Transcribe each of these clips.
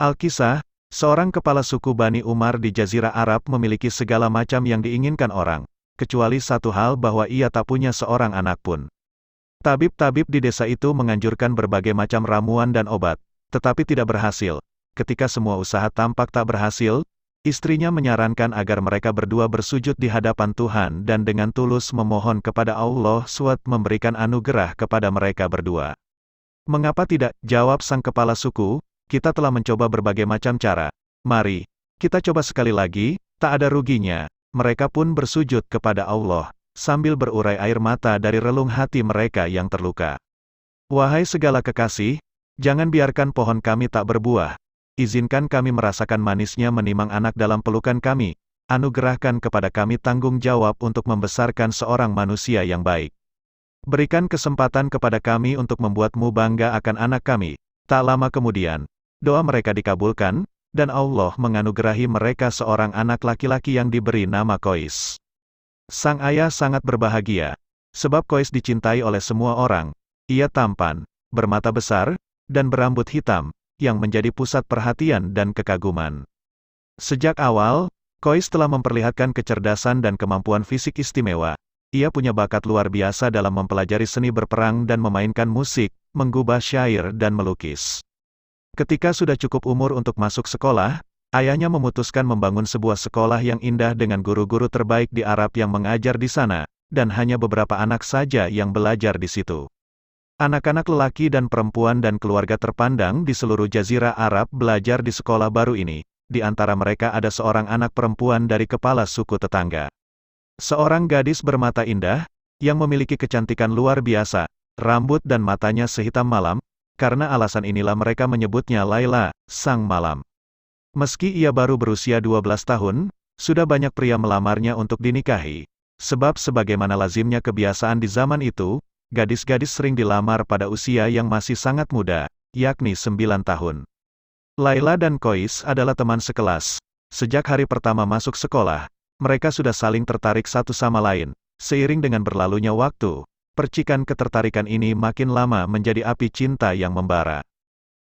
Alkisah, seorang kepala suku Bani Umar di Jazirah Arab memiliki segala macam yang diinginkan orang, kecuali satu hal bahwa ia tak punya seorang anak pun. Tabib-tabib di desa itu menganjurkan berbagai macam ramuan dan obat, tetapi tidak berhasil. Ketika semua usaha tampak tak berhasil, istrinya menyarankan agar mereka berdua bersujud di hadapan Tuhan dan dengan tulus memohon kepada Allah SWT memberikan anugerah kepada mereka berdua. "Mengapa tidak?" jawab sang kepala suku, "kita telah mencoba berbagai macam cara. Mari, kita coba sekali lagi, tak ada ruginya." Mereka pun bersujud kepada Allah, sambil berurai air mata dari relung hati mereka yang terluka. "Wahai segala kekasih, jangan biarkan pohon kami tak berbuah. Izinkan kami merasakan manisnya menimang anak dalam pelukan kami. Anugerahkan kepada kami tanggung jawab untuk membesarkan seorang manusia yang baik. Berikan kesempatan kepada kami untuk membuatmu bangga akan anak kami." Tak lama kemudian, doa mereka dikabulkan, dan Allah menganugerahi mereka seorang anak laki-laki yang diberi nama Qais. Sang ayah sangat berbahagia, sebab Qais dicintai oleh semua orang. Ia tampan, bermata besar, dan berambut hitam, yang menjadi pusat perhatian dan kekaguman. Sejak awal, Qais telah memperlihatkan kecerdasan dan kemampuan fisik istimewa. Ia punya bakat luar biasa dalam mempelajari seni berperang dan memainkan musik, menggubah syair dan melukis. Ketika sudah cukup umur untuk masuk sekolah, ayahnya memutuskan membangun sebuah sekolah yang indah dengan guru-guru terbaik di Arab yang mengajar di sana, dan hanya beberapa anak saja yang belajar di situ. Anak-anak lelaki dan perempuan dan keluarga terpandang di seluruh Jazirah Arab belajar di sekolah baru ini. Di antara mereka ada seorang anak perempuan dari kepala suku tetangga. Seorang gadis bermata indah, yang memiliki kecantikan luar biasa, rambut dan matanya sehitam malam. Karena alasan inilah mereka menyebutnya Laila, sang malam. Meski ia baru berusia 12 tahun, sudah banyak pria melamarnya untuk dinikahi. Sebab sebagaimana lazimnya kebiasaan di zaman itu, gadis-gadis sering dilamar pada usia yang masih sangat muda, yakni 9 tahun. Laila dan Qais adalah teman sekelas. Sejak hari pertama masuk sekolah, mereka sudah saling tertarik satu sama lain. Seiring dengan berlalunya waktu, percikan ketertarikan ini makin lama menjadi api cinta yang membara.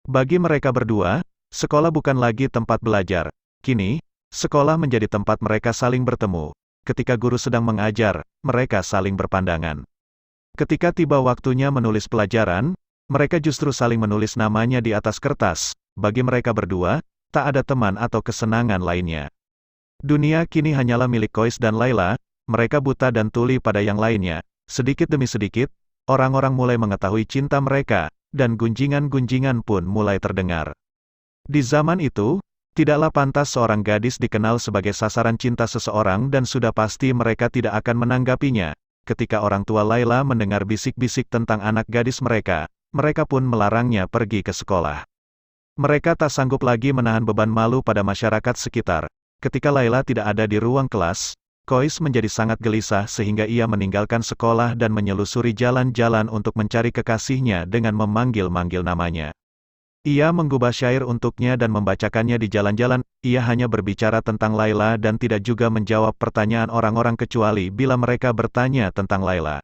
Bagi mereka berdua, sekolah bukan lagi tempat belajar. Kini, sekolah menjadi tempat mereka saling bertemu. Ketika guru sedang mengajar, mereka saling berpandangan. Ketika tiba waktunya menulis pelajaran, mereka justru saling menulis namanya di atas kertas. Bagi mereka berdua, tak ada teman atau kesenangan lainnya. Dunia kini hanyalah milik Qais dan Laila, mereka buta dan tuli pada yang lainnya. Sedikit demi sedikit, orang-orang mulai mengetahui cinta mereka, dan gunjingan-gunjingan pun mulai terdengar. Di zaman itu, tidaklah pantas seorang gadis dikenal sebagai sasaran cinta seseorang dan sudah pasti mereka tidak akan menanggapinya. Ketika orang tua Laila mendengar bisik-bisik tentang anak gadis mereka, mereka pun melarangnya pergi ke sekolah. Mereka tak sanggup lagi menahan beban malu pada masyarakat sekitar. Ketika Laila tidak ada di ruang kelas, Qais menjadi sangat gelisah sehingga ia meninggalkan sekolah dan menyelusuri jalan-jalan untuk mencari kekasihnya dengan memanggil-manggil namanya. Ia menggubah syair untuknya dan membacakannya di jalan-jalan. Ia hanya berbicara tentang Laila dan tidak juga menjawab pertanyaan orang-orang kecuali bila mereka bertanya tentang Laila.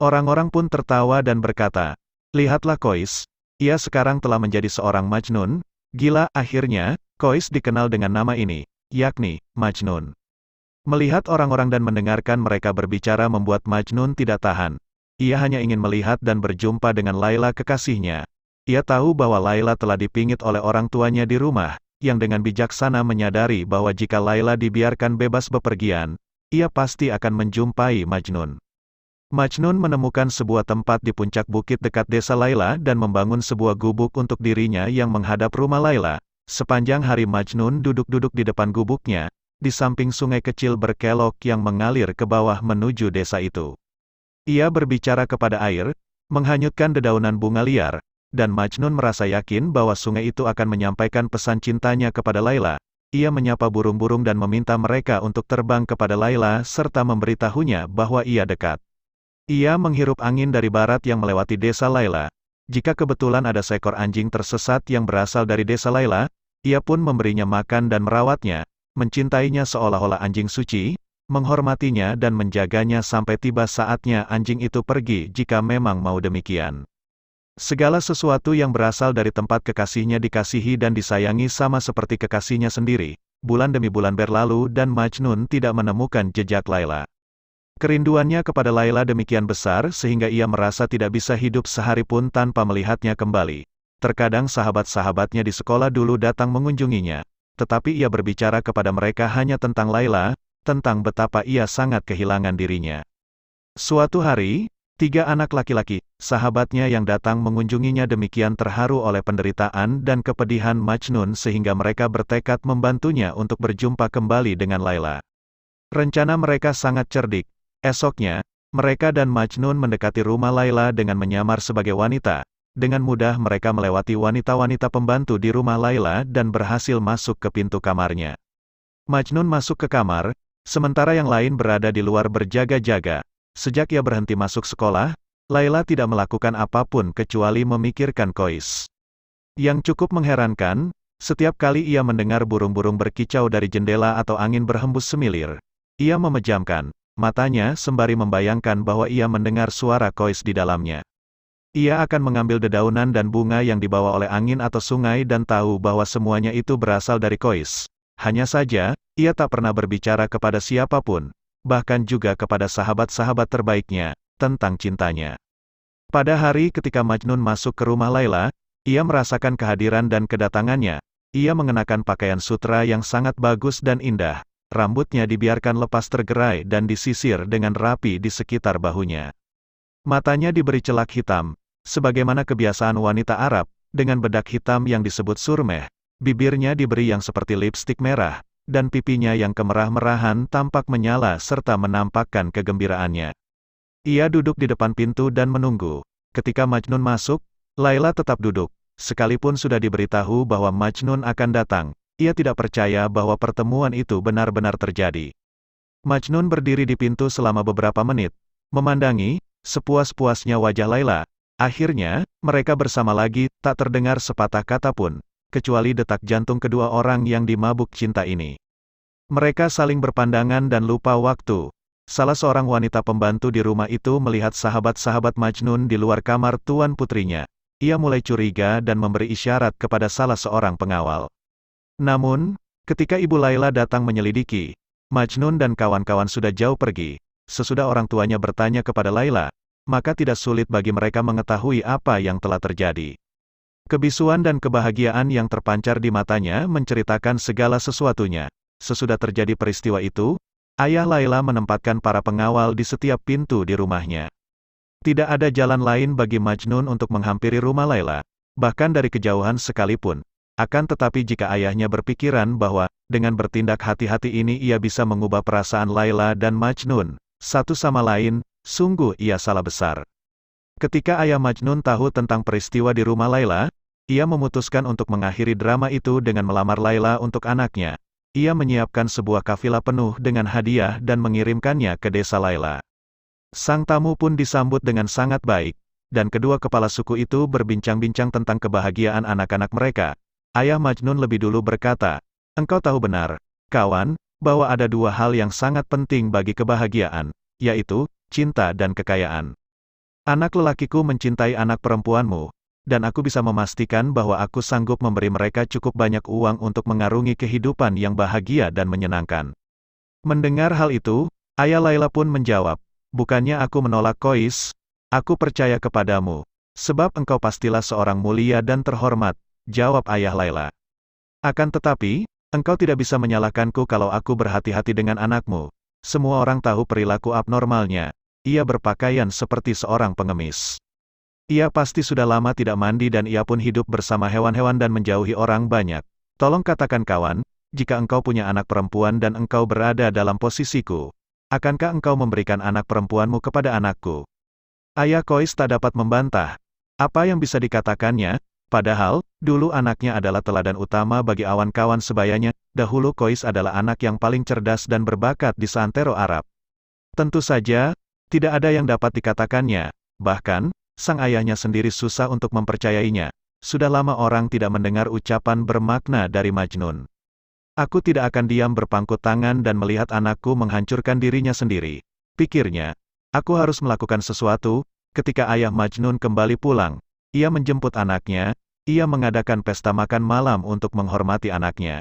Orang-orang pun tertawa dan berkata, "Lihatlah Qais, ia sekarang telah menjadi seorang Majnun." Gila, akhirnya, Qais dikenal dengan nama ini, yakni Majnun. Melihat orang-orang dan mendengarkan mereka berbicara membuat Majnun tidak tahan. Ia hanya ingin melihat dan berjumpa dengan Laila kekasihnya. Ia tahu bahwa Laila telah dipingit oleh orang tuanya di rumah, yang dengan bijaksana menyadari bahwa jika Laila dibiarkan bebas bepergian, ia pasti akan menjumpai Majnun. Majnun menemukan sebuah tempat di puncak bukit dekat desa Laila dan membangun sebuah gubuk untuk dirinya yang menghadap rumah Laila. Sepanjang hari Majnun duduk-duduk di depan gubuknya, di samping sungai kecil berkelok yang mengalir ke bawah menuju desa itu. Ia berbicara kepada air, menghanyutkan dedaunan bunga liar, dan Majnun merasa yakin bahwa sungai itu akan menyampaikan pesan cintanya kepada Laila. Ia menyapa burung-burung dan meminta mereka untuk terbang kepada Laila serta memberitahunya bahwa ia dekat. Ia menghirup angin dari barat yang melewati desa Laila. Jika kebetulan ada seekor anjing tersesat yang berasal dari desa Laila, ia pun memberinya makan dan merawatnya, mencintainya seolah-olah anjing suci, menghormatinya dan menjaganya sampai tiba saatnya anjing itu pergi jika memang mau demikian. Segala sesuatu yang berasal dari tempat kekasihnya dikasihi dan disayangi sama seperti kekasihnya sendiri. Bulan demi bulan berlalu dan Majnun tidak menemukan jejak Laila. Kerinduannya kepada Laila demikian besar sehingga ia merasa tidak bisa hidup sehari pun tanpa melihatnya kembali. Terkadang sahabat-sahabatnya di sekolah dulu datang mengunjunginya, tetapi ia berbicara kepada mereka hanya tentang Laila, tentang betapa ia sangat kehilangan dirinya. Suatu hari, 3 anak laki-laki, sahabatnya yang datang mengunjunginya demikian terharu oleh penderitaan dan kepedihan Majnun sehingga mereka bertekad membantunya untuk berjumpa kembali dengan Laila. Rencana mereka sangat cerdik. Esoknya, mereka dan Majnun mendekati rumah Laila dengan menyamar sebagai wanita. Dengan mudah mereka melewati wanita-wanita pembantu di rumah Laila dan berhasil masuk ke pintu kamarnya. Majnun masuk ke kamar, sementara yang lain berada di luar berjaga-jaga. Sejak ia berhenti masuk sekolah, Laila tidak melakukan apapun kecuali memikirkan Kois. Yang cukup mengherankan, setiap kali ia mendengar burung-burung berkicau dari jendela atau angin berhembus semilir, ia memejamkan matanya sembari membayangkan bahwa ia mendengar suara Kois di dalamnya. Ia akan mengambil dedaunan dan bunga yang dibawa oleh angin atau sungai dan tahu bahwa semuanya itu berasal dari Kois. Hanya saja, ia tak pernah berbicara kepada siapapun, bahkan juga kepada sahabat-sahabat terbaiknya, tentang cintanya. Pada hari ketika Majnun masuk ke rumah Laila, ia merasakan kehadiran dan kedatangannya. Ia mengenakan pakaian sutra yang sangat bagus dan indah. Rambutnya dibiarkan lepas tergerai dan disisir dengan rapi di sekitar bahunya. Matanya diberi celak hitam, sebagaimana kebiasaan wanita Arab, dengan bedak hitam yang disebut surmeh. Bibirnya diberi yang seperti lipstik merah, dan pipinya yang kemerah-merahan tampak menyala serta menampakkan kegembiraannya. Ia duduk di depan pintu dan menunggu. Ketika Majnun masuk, Laila tetap duduk. Sekalipun sudah diberitahu bahwa Majnun akan datang, ia tidak percaya bahwa pertemuan itu benar-benar terjadi. Majnun berdiri di pintu selama beberapa menit, memandangi sepuas-puasnya wajah Laila. Akhirnya, mereka bersama lagi, tak terdengar sepatah kata pun, kecuali detak jantung kedua orang yang dimabuk cinta ini. Mereka saling berpandangan dan lupa waktu. Salah seorang wanita pembantu di rumah itu melihat sahabat-sahabat Majnun di luar kamar tuan putrinya. Ia mulai curiga dan memberi isyarat kepada salah seorang pengawal. Namun, ketika ibu Laila datang menyelidiki, Majnun dan kawan-kawan sudah jauh pergi. Sesudah orang tuanya bertanya kepada Laila, maka tidak sulit bagi mereka mengetahui apa yang telah terjadi. Kebisuan dan kebahagiaan yang terpancar di matanya menceritakan segala sesuatunya. Sesudah terjadi peristiwa itu, ayah Laila menempatkan para pengawal di setiap pintu di rumahnya. Tidak ada jalan lain bagi Majnun untuk menghampiri rumah Laila, bahkan dari kejauhan sekalipun. Akan tetapi jika ayahnya berpikiran bahwa, dengan bertindak hati-hati ini ia bisa mengubah perasaan Laila dan Majnun satu sama lain, sungguh ia salah besar. Ketika ayah Majnun tahu tentang peristiwa di rumah Laila, ia memutuskan untuk mengakhiri drama itu dengan melamar Laila untuk anaknya. Ia menyiapkan sebuah kafilah penuh dengan hadiah dan mengirimkannya ke desa Laila. Sang tamu pun disambut dengan sangat baik, dan kedua kepala suku itu berbincang-bincang tentang kebahagiaan anak-anak mereka. Ayah Majnun lebih dulu berkata, "Engkau tahu benar, kawan, bahwa ada 2 hal yang sangat penting bagi kebahagiaan, yaitu, cinta dan kekayaan. Anak lelakiku mencintai anak perempuanmu, dan aku bisa memastikan bahwa aku sanggup memberi mereka cukup banyak uang untuk mengarungi kehidupan yang bahagia dan menyenangkan." Mendengar hal itu, ayah Laila pun menjawab, "Bukannya aku menolak Kois, aku percaya kepadamu, sebab engkau pastilah seorang mulia dan terhormat," jawab ayah Laila. "Akan tetapi, engkau tidak bisa menyalahkanku kalau aku berhati-hati dengan anakmu. Semua orang tahu perilaku abnormalnya, ia berpakaian seperti seorang pengemis. Ia pasti sudah lama tidak mandi dan ia pun hidup bersama hewan-hewan dan menjauhi orang banyak. Tolong katakan kawan, jika engkau punya anak perempuan dan engkau berada dalam posisiku, akankah engkau memberikan anak perempuanmu kepada anakku?" Ayah Kois tak dapat membantah. Apa yang bisa dikatakannya? Padahal, dulu anaknya adalah teladan utama bagi awan kawan sebayanya. Dahulu Kois adalah anak yang paling cerdas dan berbakat di seantero Arab. Tentu saja, tidak ada yang dapat dikatakannya. Bahkan, sang ayahnya sendiri susah untuk mempercayainya. Sudah lama orang tidak mendengar ucapan bermakna dari Majnun. "Aku tidak akan diam berpangku tangan dan melihat anakku menghancurkan dirinya sendiri," pikirnya. "Aku harus melakukan sesuatu." Ketika ayah Majnun kembali pulang, ia menjemput anaknya, ia mengadakan pesta makan malam untuk menghormati anaknya.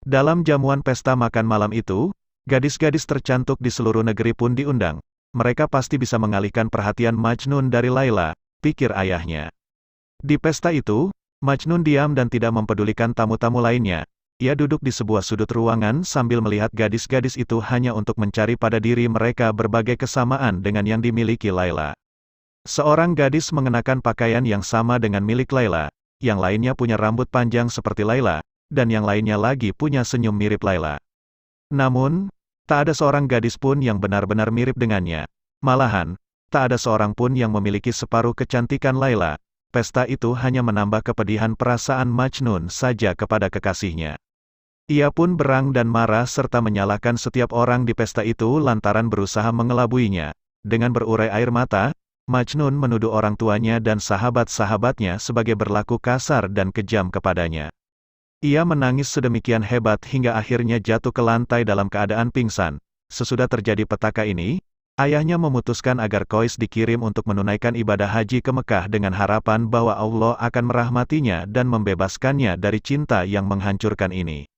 Dalam jamuan pesta makan malam itu, gadis-gadis tercantik di seluruh negeri pun diundang. Mereka pasti bisa mengalihkan perhatian Majnun dari Laila, pikir ayahnya. Di pesta itu, Majnun diam dan tidak mempedulikan tamu-tamu lainnya. Ia duduk di sebuah sudut ruangan sambil melihat gadis-gadis itu hanya untuk mencari pada diri mereka berbagai kesamaan dengan yang dimiliki Laila. Seorang gadis mengenakan pakaian yang sama dengan milik Laila, yang lainnya punya rambut panjang seperti Laila, dan yang lainnya lagi punya senyum mirip Laila. Namun, tak ada seorang gadis pun yang benar-benar mirip dengannya. Malahan, tak ada seorang pun yang memiliki separuh kecantikan Laila. Pesta itu hanya menambah kepedihan perasaan Majnun saja kepada kekasihnya. Ia pun berang dan marah serta menyalahkan setiap orang di pesta itu lantaran berusaha mengelabuinya. Dengan berurai air mata, Majnun menuduh orang tuanya dan sahabat-sahabatnya sebagai berlaku kasar dan kejam kepadanya. Ia menangis sedemikian hebat hingga akhirnya jatuh ke lantai dalam keadaan pingsan. Sesudah terjadi petaka ini, ayahnya memutuskan agar Qais dikirim untuk menunaikan ibadah haji ke Mekah dengan harapan bahwa Allah akan merahmatinya dan membebaskannya dari cinta yang menghancurkan ini.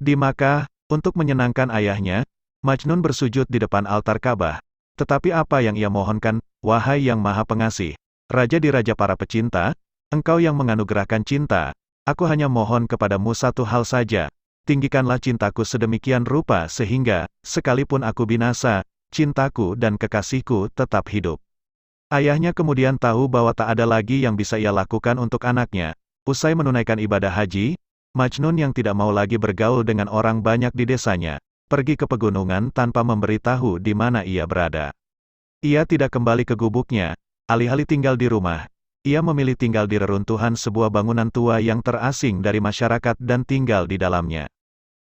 Di Makkah, untuk menyenangkan ayahnya, Majnun bersujud di depan altar Ka'bah. Tetapi apa yang ia mohonkan, wahai yang maha pengasih, Raja di Raja para pecinta, engkau yang menganugerahkan cinta, aku hanya mohon kepadamu satu hal saja, tinggikanlah cintaku sedemikian rupa sehingga, sekalipun aku binasa, cintaku dan kekasihku tetap hidup. Ayahnya kemudian tahu bahwa tak ada lagi yang bisa ia lakukan untuk anaknya. Usai menunaikan ibadah haji, Majnun yang tidak mau lagi bergaul dengan orang banyak di desanya, pergi ke pegunungan tanpa memberitahu di mana ia berada. Ia tidak kembali ke gubuknya, alih-alih tinggal di rumah. Ia memilih tinggal di reruntuhan sebuah bangunan tua yang terasing dari masyarakat dan tinggal di dalamnya.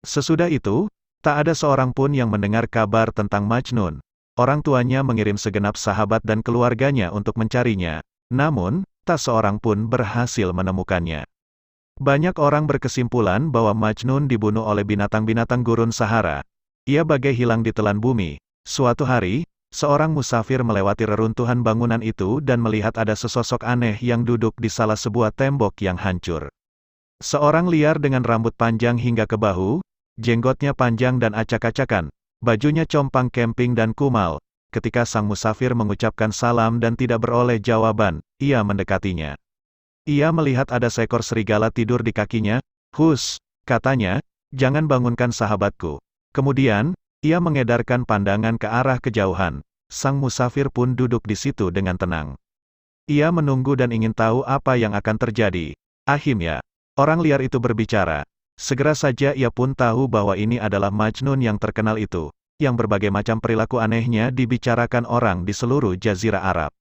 Sesudah itu, tak ada seorang pun yang mendengar kabar tentang Majnun. Orang tuanya mengirim segenap sahabat dan keluarganya untuk mencarinya, namun, tak seorang pun berhasil menemukannya. Banyak orang berkesimpulan bahwa Majnun dibunuh oleh binatang-binatang gurun Sahara. Ia bagai hilang di telan bumi. Suatu hari, seorang musafir melewati reruntuhan bangunan itu dan melihat ada sesosok aneh yang duduk di salah sebuah tembok yang hancur. Seorang liar dengan rambut panjang hingga ke bahu, jenggotnya panjang dan acak-acakan, bajunya compang kemping dan kumal. Ketika sang musafir mengucapkan salam dan tidak beroleh jawaban, ia mendekatinya. Ia melihat ada seekor serigala tidur di kakinya. "Hus," katanya, "jangan bangunkan sahabatku." Kemudian, ia mengedarkan pandangan ke arah kejauhan. Sang musafir pun duduk di situ dengan tenang. Ia menunggu dan ingin tahu apa yang akan terjadi. Akhirnya, orang liar itu berbicara. Segera saja ia pun tahu bahwa ini adalah Majnun yang terkenal itu, yang berbagai macam perilaku anehnya dibicarakan orang di seluruh Jazirah Arab.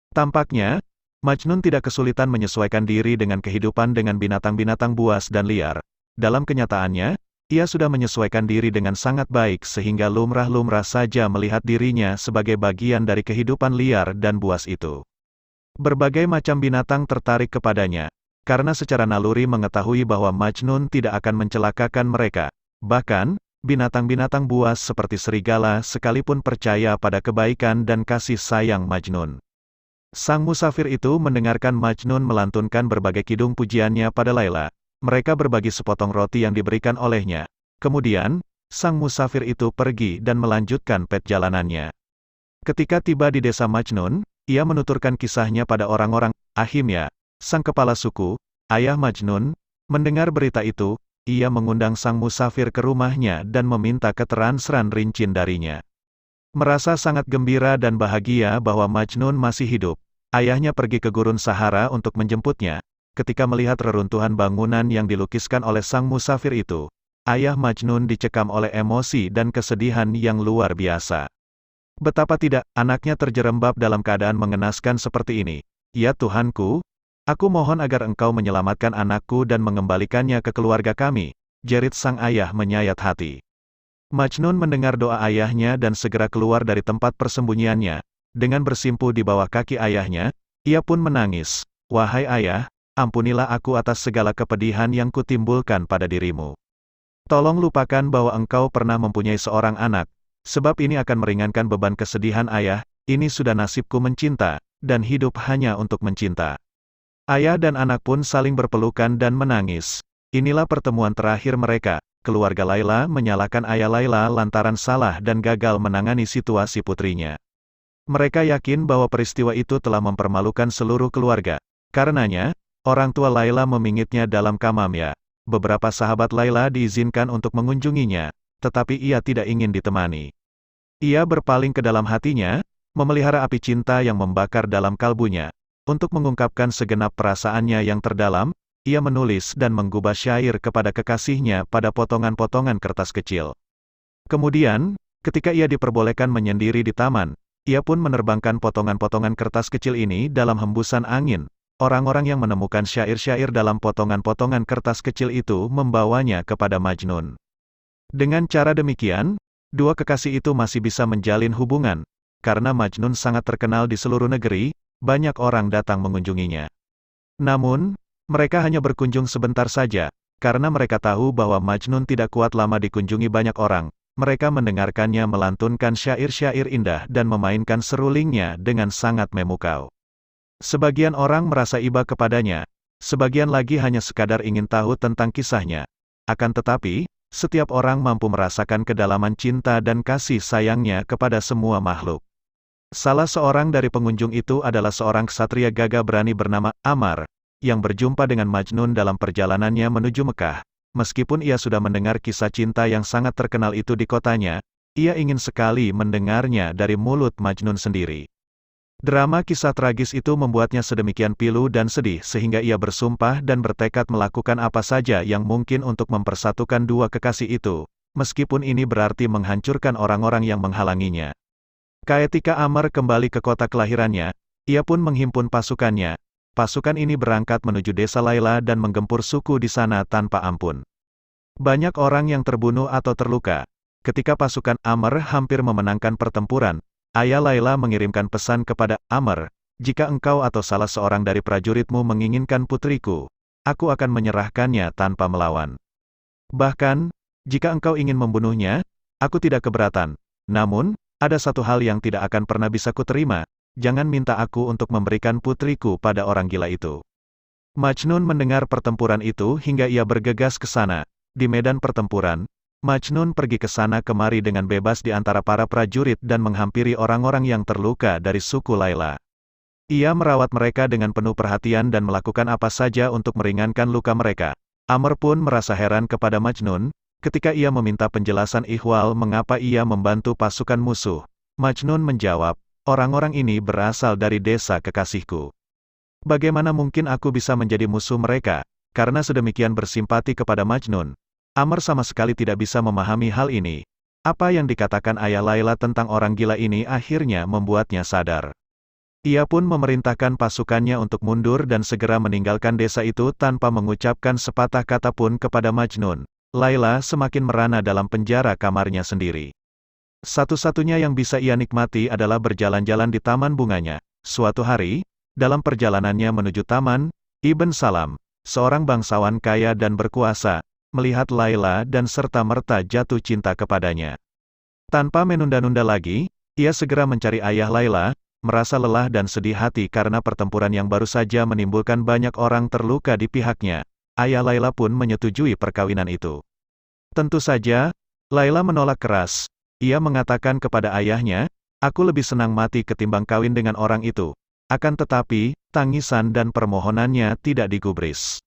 Tampaknya, Majnun tidak kesulitan menyesuaikan diri dengan kehidupan dengan binatang-binatang buas dan liar. Dalam kenyataannya, ia sudah menyesuaikan diri dengan sangat baik sehingga lumrah-lumrah saja melihat dirinya sebagai bagian dari kehidupan liar dan buas itu. Berbagai macam binatang tertarik kepadanya, karena secara naluri mengetahui bahwa Majnun tidak akan mencelakakan mereka. Bahkan, binatang-binatang buas seperti serigala sekalipun percaya pada kebaikan dan kasih sayang Majnun. Sang musafir itu mendengarkan Majnun melantunkan berbagai kidung pujiannya pada Laila. Mereka berbagi sepotong roti yang diberikan olehnya. Kemudian, sang musafir itu pergi dan melanjutkan perjalanannya. Ketika tiba di desa Majnun, ia menuturkan kisahnya pada orang-orang. Akhirnya, sang kepala suku, ayah Majnun, mendengar berita itu, ia mengundang sang musafir ke rumahnya dan meminta keterangan rinci darinya. Merasa sangat gembira dan bahagia bahwa Majnun masih hidup, ayahnya pergi ke gurun Sahara untuk menjemputnya. Ketika melihat reruntuhan bangunan yang dilukiskan oleh sang musafir itu, ayah Majnun dicekam oleh emosi dan kesedihan yang luar biasa. Betapa tidak, anaknya terjerembab dalam keadaan mengenaskan seperti ini. "Ya Tuhanku, aku mohon agar engkau menyelamatkan anakku dan mengembalikannya ke keluarga kami," jerit sang ayah menyayat hati. Majnun mendengar doa ayahnya dan segera keluar dari tempat persembunyiannya. Dengan bersimpuh di bawah kaki ayahnya, ia pun menangis. "Wahai ayah, ampunilah aku atas segala kepedihan yang kutimbulkan pada dirimu. Tolong lupakan bahwa engkau pernah mempunyai seorang anak, sebab ini akan meringankan beban kesedihan ayah. Ini sudah nasibku mencinta, dan hidup hanya untuk mencinta." Ayah dan anak pun saling berpelukan dan menangis. Inilah pertemuan terakhir mereka. Keluarga Laila menyalahkan ayah Laila lantaran salah dan gagal menangani situasi putrinya. Mereka yakin bahwa peristiwa itu telah mempermalukan seluruh keluarga. Karenanya, orang tua Laila memingitnya dalam kamamnya. Beberapa sahabat Laila diizinkan untuk mengunjunginya, tetapi ia tidak ingin ditemani. Ia berpaling ke dalam hatinya, memelihara api cinta yang membakar dalam kalbunya. Untuk mengungkapkan segenap perasaannya yang terdalam, ia menulis dan menggubah syair kepada kekasihnya pada potongan-potongan kertas kecil. Kemudian, ketika ia diperbolehkan menyendiri di taman, ia pun menerbangkan potongan-potongan kertas kecil ini dalam hembusan angin. Orang-orang yang menemukan syair-syair dalam potongan-potongan kertas kecil itu membawanya kepada Majnun. Dengan cara demikian, dua kekasih itu masih bisa menjalin hubungan. Karena Majnun sangat terkenal di seluruh negeri, banyak orang datang mengunjunginya. Namun, mereka hanya berkunjung sebentar saja, karena mereka tahu bahwa Majnun tidak kuat lama dikunjungi banyak orang. Mereka mendengarkannya melantunkan syair-syair indah dan memainkan serulingnya dengan sangat memukau. Sebagian orang merasa iba kepadanya, sebagian lagi hanya sekadar ingin tahu tentang kisahnya. Akan tetapi, setiap orang mampu merasakan kedalaman cinta dan kasih sayangnya kepada semua makhluk. Salah seorang dari pengunjung itu adalah seorang ksatria gagah berani bernama Amar, yang berjumpa dengan Majnun dalam perjalanannya menuju Mekah. Meskipun ia sudah mendengar kisah cinta yang sangat terkenal itu di kotanya, ia ingin sekali mendengarnya dari mulut Majnun sendiri. Drama kisah tragis itu membuatnya sedemikian pilu dan sedih sehingga ia bersumpah dan bertekad melakukan apa saja yang mungkin untuk mempersatukan dua kekasih itu, meskipun ini berarti menghancurkan orang-orang yang menghalanginya. Ketika Amar kembali ke kota kelahirannya, ia pun menghimpun pasukannya. Pasukan ini berangkat menuju desa Laila dan menggempur suku di sana tanpa ampun. Banyak orang yang terbunuh atau terluka. Ketika pasukan Amr hampir memenangkan pertempuran, ayah Laila mengirimkan pesan kepada Amr, "Jika engkau atau salah seorang dari prajuritmu menginginkan putriku, aku akan menyerahkannya tanpa melawan. Bahkan, jika engkau ingin membunuhnya, aku tidak keberatan. Namun, ada satu hal yang tidak akan pernah bisa kuterima. Jangan minta aku untuk memberikan putriku pada orang gila itu." Majnun mendengar pertempuran itu hingga ia bergegas ke sana. Di medan pertempuran, Majnun pergi ke sana kemari dengan bebas di antara para prajurit dan menghampiri orang-orang yang terluka dari suku Laila. Ia merawat mereka dengan penuh perhatian dan melakukan apa saja untuk meringankan luka mereka. Amr pun merasa heran kepada Majnun, ketika ia meminta penjelasan ihwal mengapa ia membantu pasukan musuh. Majnun menjawab, "Orang-orang ini berasal dari desa kekasihku. Bagaimana mungkin aku bisa menjadi musuh mereka?" Karena sedemikian bersimpati kepada Majnun, Amr sama sekali tidak bisa memahami hal ini. Apa yang dikatakan ayah Laila tentang orang gila ini akhirnya membuatnya sadar. Ia pun memerintahkan pasukannya untuk mundur dan segera meninggalkan desa itu tanpa mengucapkan sepatah kata pun kepada Majnun. Laila semakin merana dalam penjara kamarnya sendiri. Satu-satunya yang bisa ia nikmati adalah berjalan-jalan di taman bunganya. Suatu hari, dalam perjalanannya menuju taman, Ibn Salam, seorang bangsawan kaya dan berkuasa, melihat Laila dan serta-merta jatuh cinta kepadanya. Tanpa menunda-nunda lagi, ia segera mencari ayah Laila, merasa lelah dan sedih hati karena pertempuran yang baru saja menimbulkan banyak orang terluka di pihaknya. Ayah Laila pun menyetujui perkawinan itu. Tentu saja, Laila menolak keras. Ia mengatakan kepada ayahnya, "Aku lebih senang mati ketimbang kawin dengan orang itu." Akan tetapi, tangisan dan permohonannya tidak digubris.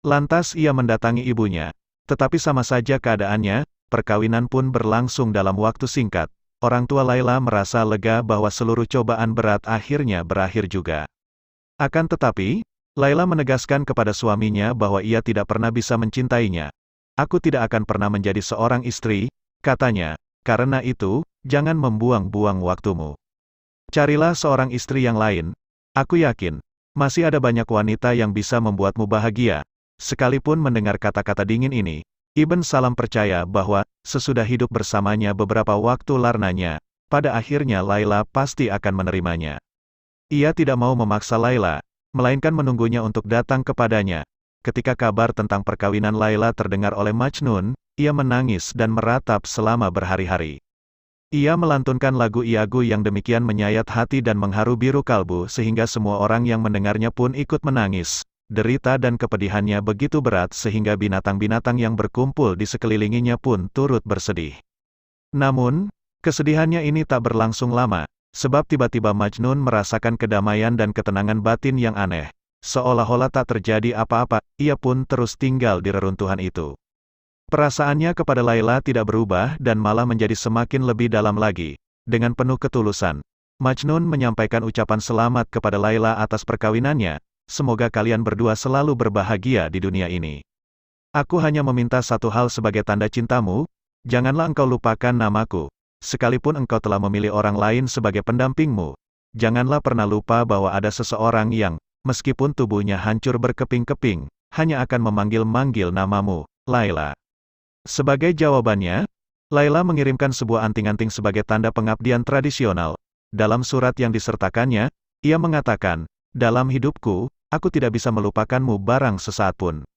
Lantas ia mendatangi ibunya. Tetapi sama saja keadaannya, perkawinan pun berlangsung dalam waktu singkat. Orang tua Laila merasa lega bahwa seluruh cobaan berat akhirnya berakhir juga. Akan tetapi, Laila menegaskan kepada suaminya bahwa ia tidak pernah bisa mencintainya. "Aku tidak akan pernah menjadi seorang istri," katanya. "Karena itu, jangan membuang-buang waktumu. Carilah seorang istri yang lain. Aku yakin, masih ada banyak wanita yang bisa membuatmu bahagia." Sekalipun mendengar kata-kata dingin ini, Ibn Salam percaya bahwa, sesudah hidup bersamanya beberapa waktu lamanya, pada akhirnya Laila pasti akan menerimanya. Ia tidak mau memaksa Laila, melainkan menunggunya untuk datang kepadanya. Ketika kabar tentang perkawinan Laila terdengar oleh Majnun, ia menangis dan meratap selama berhari-hari. Ia melantunkan lagu Iago yang demikian menyayat hati dan mengharu biru kalbu sehingga semua orang yang mendengarnya pun ikut menangis. Derita dan kepedihannya begitu berat sehingga binatang-binatang yang berkumpul di sekelilinginya pun turut bersedih. Namun, kesedihannya ini tak berlangsung lama, sebab tiba-tiba Majnun merasakan kedamaian dan ketenangan batin yang aneh. Seolah-olah tak terjadi apa-apa, ia pun terus tinggal di reruntuhan itu. Perasaannya kepada Laila tidak berubah dan malah menjadi semakin lebih dalam lagi. Dengan penuh ketulusan, Majnun menyampaikan ucapan selamat kepada Laila atas perkawinannya. Semoga kalian berdua selalu berbahagia di dunia ini. Aku hanya meminta satu hal sebagai tanda cintamu, janganlah engkau lupakan namaku. Sekalipun engkau telah memilih orang lain sebagai pendampingmu, janganlah pernah lupa bahwa ada seseorang yang, meskipun tubuhnya hancur berkeping-keping, hanya akan memanggil-manggil namamu, Laila. Sebagai jawabannya, Laila mengirimkan sebuah anting-anting sebagai tanda pengabdian tradisional. Dalam surat yang disertakannya, ia mengatakan, dalam hidupku, aku tidak bisa melupakanmu barang sesaat pun.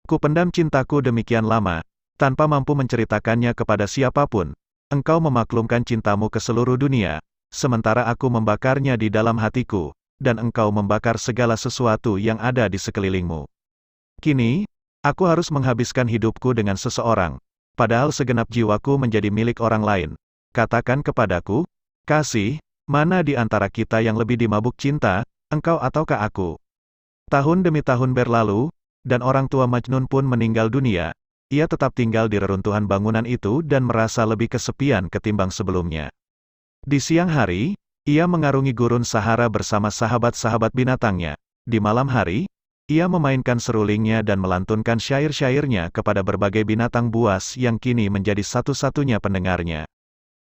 Kupendam cintaku demikian lama, tanpa mampu menceritakannya kepada siapapun. Engkau memaklumkan cintamu ke seluruh dunia, sementara aku membakarnya di dalam hatiku, dan engkau membakar segala sesuatu yang ada di sekelilingmu. Kini, aku harus menghabiskan hidupku dengan seseorang, padahal segenap jiwaku menjadi milik orang lain. Katakan kepadaku, kasih, mana di antara kita yang lebih dimabuk cinta, engkau ataukah aku? Tahun demi tahun berlalu, dan orang tua Majnun pun meninggal dunia. Ia tetap tinggal di reruntuhan bangunan itu dan merasa lebih kesepian ketimbang sebelumnya. Di siang hari, ia mengarungi gurun Sahara bersama sahabat-sahabat binatangnya. Di malam hari, ia memainkan serulingnya dan melantunkan syair-syairnya kepada berbagai binatang buas yang kini menjadi satu-satunya pendengarnya.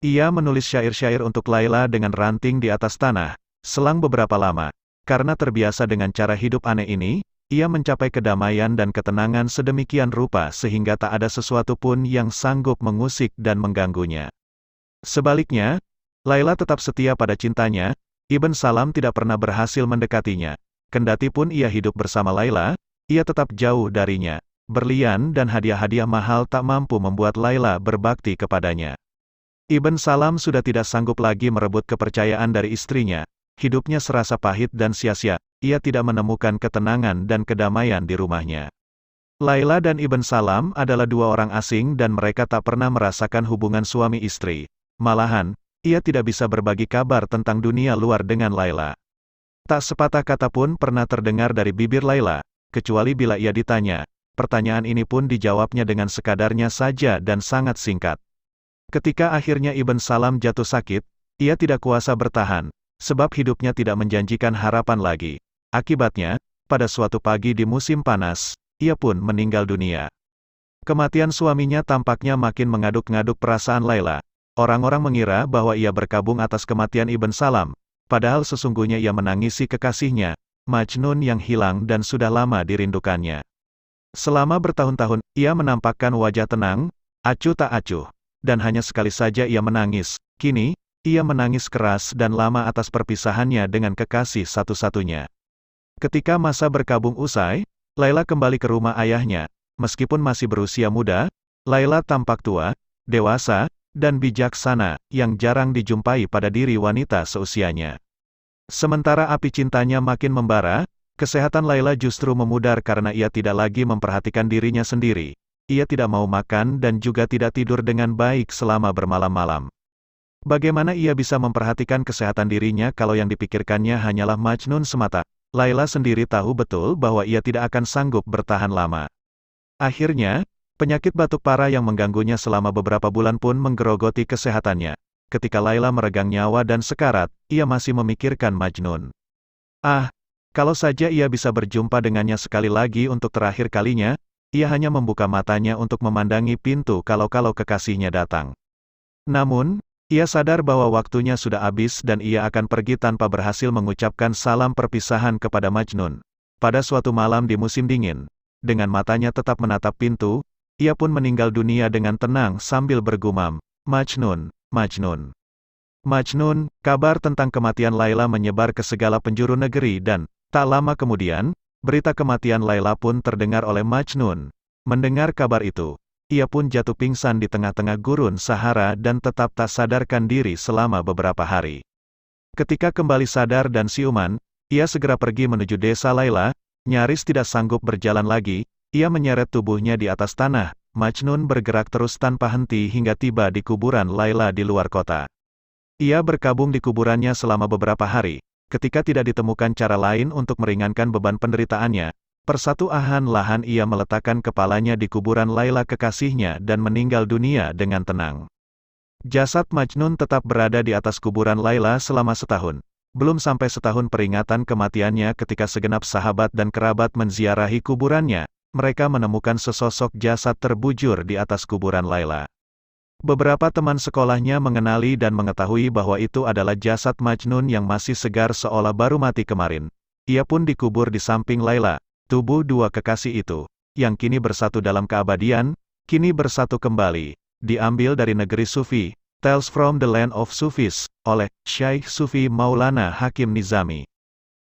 Ia menulis syair-syair untuk Laila dengan ranting di atas tanah. Selang beberapa lama, karena terbiasa dengan cara hidup aneh ini, ia mencapai kedamaian dan ketenangan sedemikian rupa sehingga tak ada sesuatu pun yang sanggup mengusik dan mengganggunya. Sebaliknya, Laila tetap setia pada cintanya. Ibn Salam tidak pernah berhasil mendekatinya. Kendati pun ia hidup bersama Laila, ia tetap jauh darinya. Berlian dan hadiah-hadiah mahal tak mampu membuat Laila berbakti kepadanya. Ibn Salam sudah tidak sanggup lagi merebut kepercayaan dari istrinya. Hidupnya serasa pahit dan sia-sia. Ia tidak menemukan ketenangan dan kedamaian di rumahnya. Laila dan Ibn Salam adalah dua orang asing dan mereka tak pernah merasakan hubungan suami istri. Malahan, ia tidak bisa berbagi kabar tentang dunia luar dengan Laila. Tak sepatah kata pun pernah terdengar dari bibir Laila, kecuali bila ia ditanya. Pertanyaan ini pun dijawabnya dengan sekadarnya saja dan sangat singkat. Ketika akhirnya Ibn Salam jatuh sakit, ia tidak kuasa bertahan, sebab hidupnya tidak menjanjikan harapan lagi. Akibatnya, pada suatu pagi di musim panas, ia pun meninggal dunia. Kematian suaminya tampaknya makin mengaduk-ngaduk perasaan Laila. Orang-orang mengira bahwa ia berkabung atas kematian Ibn Salam, padahal sesungguhnya ia menangisi kekasihnya, Majnun yang hilang dan sudah lama dirindukannya. Selama bertahun-tahun, ia menampakkan wajah tenang, acuh tak acuh, dan hanya sekali saja ia menangis. Kini, ia menangis keras dan lama atas perpisahannya dengan kekasih satu-satunya. Ketika masa berkabung usai, Laila kembali ke rumah ayahnya. Meskipun masih berusia muda, Laila tampak tua, dewasa, dan bijaksana, yang jarang dijumpai pada diri wanita seusianya. Sementara api cintanya makin membara, kesehatan Laila justru memudar karena ia tidak lagi memperhatikan dirinya sendiri. Ia tidak mau makan dan juga tidak tidur dengan baik selama bermalam-malam. Bagaimana ia bisa memperhatikan kesehatan dirinya kalau yang dipikirkannya hanyalah Majnun semata? Laila sendiri tahu betul bahwa ia tidak akan sanggup bertahan lama. Akhirnya, penyakit batuk parah yang mengganggunya selama beberapa bulan pun menggerogoti kesehatannya. Ketika Laila meregang nyawa dan sekarat, ia masih memikirkan Majnun. Kalau saja ia bisa berjumpa dengannya sekali lagi untuk terakhir kalinya, ia hanya membuka matanya untuk memandangi pintu kalau-kalau kekasihnya datang. Namun, ia sadar bahwa waktunya sudah habis dan ia akan pergi tanpa berhasil mengucapkan salam perpisahan kepada Majnun. Pada suatu malam di musim dingin, dengan matanya tetap menatap pintu, ia pun meninggal dunia dengan tenang sambil bergumam, Majnun, Majnun. Majnun, kabar tentang kematian Laila menyebar ke segala penjuru negeri dan, tak lama kemudian, berita kematian Laila pun terdengar oleh Majnun. Mendengar kabar itu, ia pun jatuh pingsan di tengah-tengah gurun Sahara dan tetap tak sadarkan diri selama beberapa hari. Ketika kembali sadar dan siuman, ia segera pergi menuju desa Laila. Nyaris tidak sanggup berjalan lagi, ia menyeret tubuhnya di atas tanah. Majnun bergerak terus tanpa henti hingga tiba di kuburan Laila di luar kota. Ia berkabung di kuburannya selama beberapa hari. Ketika tidak ditemukan cara lain untuk meringankan beban penderitaannya, perlahan-lahan ia meletakkan kepalanya di kuburan Laila kekasihnya dan meninggal dunia dengan tenang. Jasad Majnun tetap berada di atas kuburan Laila selama setahun. Belum sampai setahun peringatan kematiannya ketika segenap sahabat dan kerabat menziarahi kuburannya, mereka menemukan sesosok jasad terbujur di atas kuburan Laila. Beberapa teman sekolahnya mengenali dan mengetahui bahwa itu adalah jasad Majnun yang masih segar seolah baru mati kemarin. Ia pun dikubur di samping Laila. Tubuh dua kekasih itu, yang kini bersatu dalam keabadian, kini bersatu kembali, diambil dari negeri Sufi, Tales from the Land of Sufis, oleh Syekh Sufi Maulana Hakim Nizami.